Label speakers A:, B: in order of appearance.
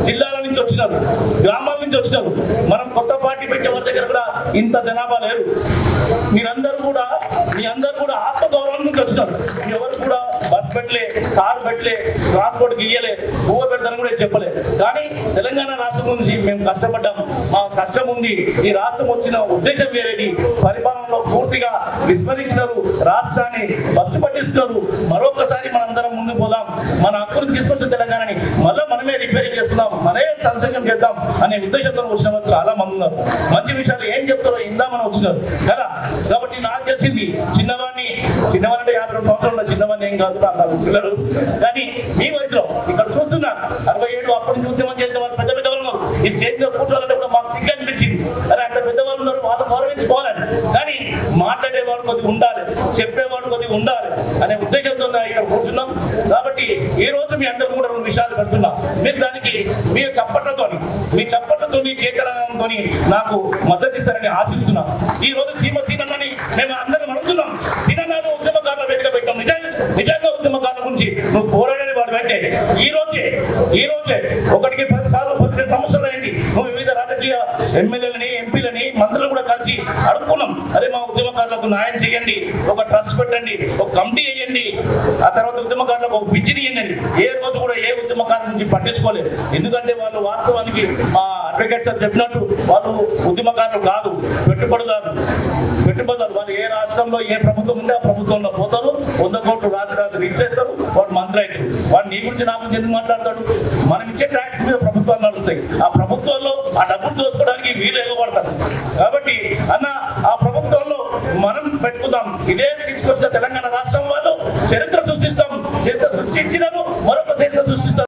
A: జిల్లాల నుంచి వచ్చినారు, గ్రామాల నుంచి వచ్చినారు. మనం కొత్త పార్టీ పెట్టే వారి దగ్గర కూడా ఇంత జనాభా లేరు. మీ అందరూ కూడా ఆత్మగౌరవం నుంచి వచ్చినారు. ఎవరు కూడా బస్ పెట్టలే, కారు పెట్టలే, ట్రాన్స్పోర్ట్ గీయలే, ఊహ పెడతాను కూడా చెప్పలే. కానీ తెలంగాణ రాష్ట్రం నుంచి మేము కష్టపడ్డాం. మా కష్టం ఉంది. ఈ రాష్ట్రం వచ్చిన ఉద్దేశం వేరేది. పరిపాలనలో పూర్తిగా విస్మరించినారు, రాష్ట్రాన్ని బస్సు పట్టిస్తున్నారు. మరొకసారి మనందరం ముందుకు పోదాం. మన హక్కును తీసుకొచ్చిన తెలంగాణని మళ్ళీ మనమే రిపేరింగ్ చేస్తున్నాం, మనమే సంక్షేమం చేద్దాం అనే ఉద్దేశంతో వచ్చిన వాళ్ళు చాలా మంది ఉన్నారు. మంచి విషయాలు ఏం చెప్తారో ఇందామని వచ్చినారు కదా. కాబట్టి నాకు తెలిసింది చిన్నవాడిని అంటే 52 సంవత్సరాల చిన్నవాడిని ఏం కాదు, నాకు పిల్లలు. కానీ మీ వయసులో ఇక్కడ చూస్తున్నా 67 అప్పటి నుంచి ఉద్యమం చేసిన వాళ్ళు పెద్ద పెద్దవాళ్ళు ఉన్నారు. ఈ స్టేజ్ లో కూర్చోవాలంటే కూడా మాకు సిగ్గు అనిపించింది. అరే అంత పెద్దవాళ్ళు ఉన్నారు, వాళ్ళు గౌరవించుకోవాలని. కానీ మాట్లాడేవాడు కొద్దిగా ఉండాలి, చెప్పేవాడు కొద్దిగా ఉండాలి అనే ఉద్దేశంతో ఇక్కడ కూర్చున్నాం. కాబట్టి ఈ రోజు మీ అందరూ కూడా 2 విషయాలు పెడుతున్నా. మీరు దానికి మీ చప్పట్లతో చేకరంతో నాకు మద్దతు ఇస్తారని ఆశిస్తున్నా. ఈ రోజు సీనన్నని మేము అందరం అడుగుతున్నాం. సీనన్నను ఉద్యమకారుల వేదిక పెట్టాం. నిజంగా ఉద్యమకారుల గురించి నువ్వు పోరాడని వాడు వెంటే ఈ రోజే 1కి 10 సార్లు 12 సంవత్సరాలు అయింది. నువ్వు వివిధ రాజకీయ ఎమ్మెల్యేలని, ఎంపీలని, మంత్రులు కూడా కలిసి అడుక్కున్నాం. అరే మా ఉద్యమకారులకు న్యాయం చేయండి, ఒక ట్రస్ట్ పెట్టండి, ఒక కమిటీ వేయండి, ఆ తర్వాత ఉద్యమకారులకు ఒక పిచ్చిని ఇవ్వండి. ఏ రోజు కూడా ఏ ఉద్యమకారుల నుంచి పట్టించుకోలేదు. ఎందుకంటే వాళ్ళు వాస్తవానికి మా అడ్వకేట్ సార్ చెప్పినట్టు వాళ్ళు ఉద్యమకారులు కాదు, పెట్టుబడిదారు. వాళ్ళు ఏ రాష్ట్రంలో ఏ ప్రభుత్వం ఉంటే ఆ ప్రభుత్వంలో పోతారు, 100 కోట్లు రాత్రి ఇచ్చేస్తారు, వాడు మంత్రి అవుతారు. వాడు నీ గురించి నా గురించి ఎందుకు మాట్లాడతాడు? మనం ఇచ్చే ట్యాక్స్ మీద ప్రభుత్వాలు నడుస్తాయి. ఆ ప్రభుత్వంలో ఆ డబ్బులు దోచుకోవడానికి వీళ్ళు ఎగబడతారు. కాబట్టి అన్న ఆ ప్రభుత్వంలో మనం పెట్టుకుందాం. ఇదే తీసుకొచ్చిన తెలంగాణ రాష్ట్రం